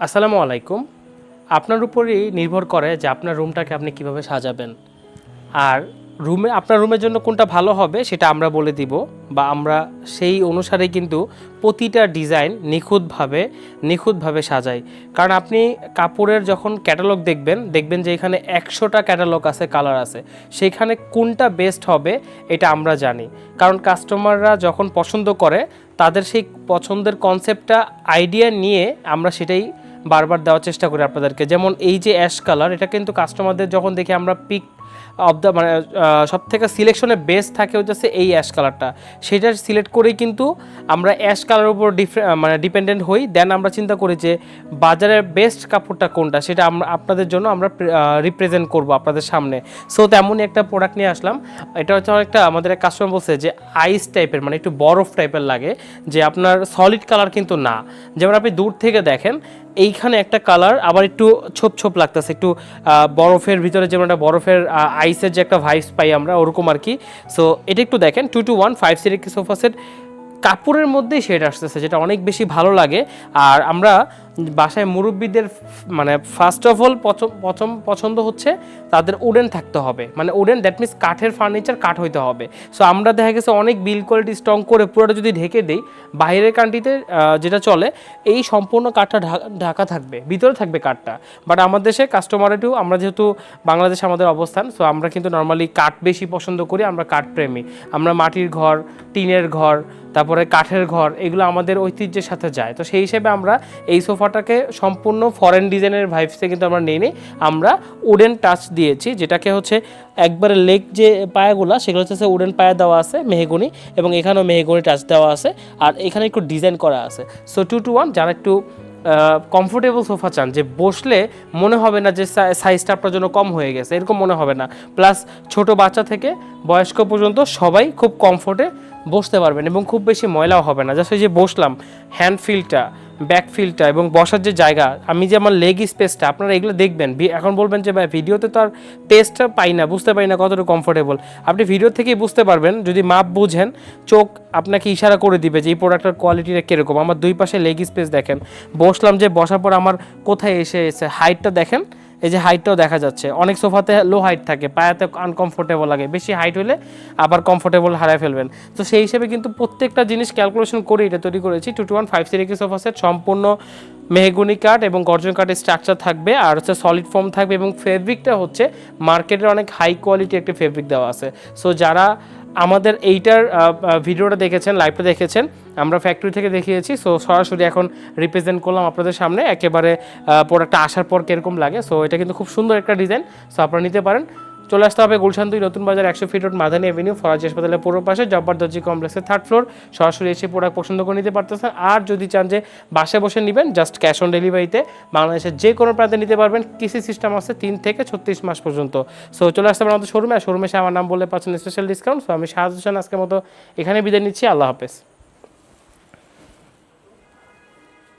আসসালামু আলাইকুম। আপনার উপরেই নির্ভর করে যে আপনার রুমটাকে আপনি কিভাবে সাজাবেন। আর আপনার রুমের জন্য কোনটা ভালো হবে সেটা আমরা বলে দিব, বা আমরা সেই অনুসারে কিন্তু প্রতিটা ডিজাইন নিখুঁতভাবে সাজাই। কারণ আপনি কাপড়ের যখন ক্যাটালগ দেখবেন যে এখানে 100টা ক্যাটালগ আছে, কালার আছে, সেইখানে কোনটা বেস্ট হবে এটা আমরা জানি। কারণ কাস্টমাররা যখন পছন্দ করে তাদের সেই পছন্দের কনসেপ্টটা আইডিয়া নিয়ে আমরা সেটাই বারবার দেওয়ার চেষ্টা করি আপনাদেরকে। যেমন এই যে অ্যাশ কালার, এটা কিন্তু কাস্টমারদের যখন দেখে আমরা পিক অফ দ্য মানে সব থেকে সিলেকশনে বেস্ট থাকে হচ্ছে এই অ্যাশ কালারটা, সেটা সিলেক্ট করেই কিন্তু আমরা অ্যাশ কালারের উপর ডিপেন্ডেন্ট হই। দেন আমরা চিন্তা করি যে বাজারের বেস্ট কাপড়টা কোনটা, সেটা আমরা আপনাদের জন্য আমরা রিপ্রেজেন্ট করব আপনাদের সামনে। সো তেমনই একটা প্রোডাক্ট নিয়ে আসলাম। এটা হচ্ছে অনেকটা আমাদের এক কাস্টমার বলছে যে আইস টাইপের, মানে একটু বরফ টাইপের লাগে, যে আপনার সলিড কালার কিন্তু না। যেমন আপনি দূর থেকে দেখেন এইখানে একটা কালার আবার একটু ছোপ ছোপ লাগতেছে, একটু বরফের ভিতরে যেমন একটা বরফের আইসের যে একটা ভাইবস পাই আমরা, ওরকম আর কি। সো এটা একটু দেখেন 221 5 সিরিজ সোফা সেট কাপড়ের মধ্যেই শেড আসতেছে, যেটা অনেক বেশি ভালো লাগে। আর আমরা বাসায় মুরব্বীদের মানে ফার্স্ট অফ অল প্রথম পছন্দ হচ্ছে তাদের উডেন থাকতে হবে, মানে উডেন দ্যাট মিনস কাঠের ফার্নিচার, কাঠ হইতে হবে। সো আমরা দেখা গেছে অনেক বিল কোয়ালিটি স্ট্রং করে পুরোটা যদি ঢেকে দিই, বাইরের কান্ট্রিতে যেটা চলে এই সম্পূর্ণ কাঠটা ঢাকা থাকবে, ভিতরে থাকবে কাঠটা। বাট আমাদের দেশে কাস্টমারেরও, আমরা যেহেতু বাংলাদেশে আমাদের অবস্থান, সো আমরা কিন্তু নর্মালি কাঠ বেশি পছন্দ করি, আমরা কাঠ প্রেমী। আমরা মাটির ঘর, টিনের ঘর, তারপরে কাঠের ঘর, এগুলো আমাদের ঐতিহ্যের সাথে যায়। তো সেই হিসেবে আমরা এই সোফাটাকে সম্পূর্ণ ফরেন ডিজাইনের ভাইবসে কিন্তু আমরা নিই, আমরা উডেন টাচ দিয়েছি, যেটাকে হচ্ছে একবারে লেগ যে পায়াগুলো সেগুলো হচ্ছে উডেন পায়া দেওয়া আছে মেহগনি, এবং এখানেও মেহগনি টাচ দেওয়া আছে, আর এখানে একটু ডিজাইন করা আছে। সো 221 যারা একটু কমফোর্টেবল সোফা চান, যে বসলে মনে হবে না যে সাইজটা আপনার জন্য কম হয়ে গেছে, এরকম মনে হবে না, প্লাস ছোট বাচ্চা থেকে বয়স্ক পর্যন্ত সবাই খুব কমফোর্টে বসতে পারবেন, এবং খুব বেশি ময়লাও হবে না। জাস্ট এই যে বসলাম, হ্যান্ড ফিলটা, ব্যাক ফিলটা এবং বসার যে জায়গা, আমি যে আমার লেগ স্পেসটা, আপনারা এগুলো দেখবেন। এখন বলবেন যে ভাই ভিডিওতে তো আর টেস্টটা পাই না, বুঝতে পারি না কতটা কমফোর্টেবল। আপনি ভিডিও থেকেই বুঝতে পারবেন, যদি মাপ বুঝেন, চোখ আপনাকে ইশারা করে দিবে যে এই প্রোডাক্টের কোয়ালিটিটা কীরকম। আমার দুই পাশে লেগ স্পেস দেখেন, বসলাম যে বসার পর আমার কোথায় এসে হাইটটা দেখেন, এই যে হাইটটাও দেখা যাচ্ছে। অনেক সোফাতে লো হাইট থাকে, পায়াতে আনকমফোর্টেবল লাগে, বেশি হাইট হলে আবার কমফোর্টেবল হারায় ফেলবেন। তো সেই হিসেবে কিন্তু প্রত্যেকটা জিনিস ক্যালকুলেশন করে এটা তৈরি করেছি। 221 5 সিরিজ সোফা সেট সম্পূর্ণ মেহগুনি কাঠ এবং গর্জন কাঠের স্ট্রাকচার থাকবে, আর হচ্ছে সলিড ফোম থাকবে, এবং ফেব্রিকটা হচ্ছে মার্কেটের অনেক হাই কোয়ালিটি একটা ফেব্রিক দেওয়া আছে। সো যারা আমাদের এইটার ভিডিওটা দেখেছেন, লাইভটা দেখেছেন, আমরা ফ্যাক্টরি থেকে দেখিয়েছি। সো সরাসরি এখন রিপ্রেজেন্ট করলাম আপনাদের সামনে একেবারে প্রোডাক্টটা আসার পর কীরকম লাগে। সো এটা কিন্তু খুব সুন্দর একটা ডিজাইন, সো আপনারা নিতে পারেন। চলে আসতে হবে গুলশান 2 নতুন বাজার 100 fit road, Madani avenue, Faraji হাসপাতালের পূর্ব পাশে, জব্বার দর্জি কমপ্লেক্সের 3rd ফ্লোর। সরাসরি এসে প্রোডাক্ট পছন্দ করে নিতে পারতেছেন। আর যদি চান যে বাসায় বসে নেবেন, জাস্ট ক্যাশ অন ডেলিভারিতে বাংলাদেশের যে কোনো প্রান্তে নিতে পারবেন। কিসি সিস্টেম আছে 3 থেকে 36 মাস পর্যন্ত। সো চলে আসতে পারেন আমাদের শোরুমে, আর শোরুমে এসে আমার নাম বললে পাচ্ছেন স্পেশাল ডিসকাউন্ট। সো আমি শাহাদ হোসেন আজকের মতো এখানে বিদায় নিচ্ছি। আল্লাহ হাফেজ।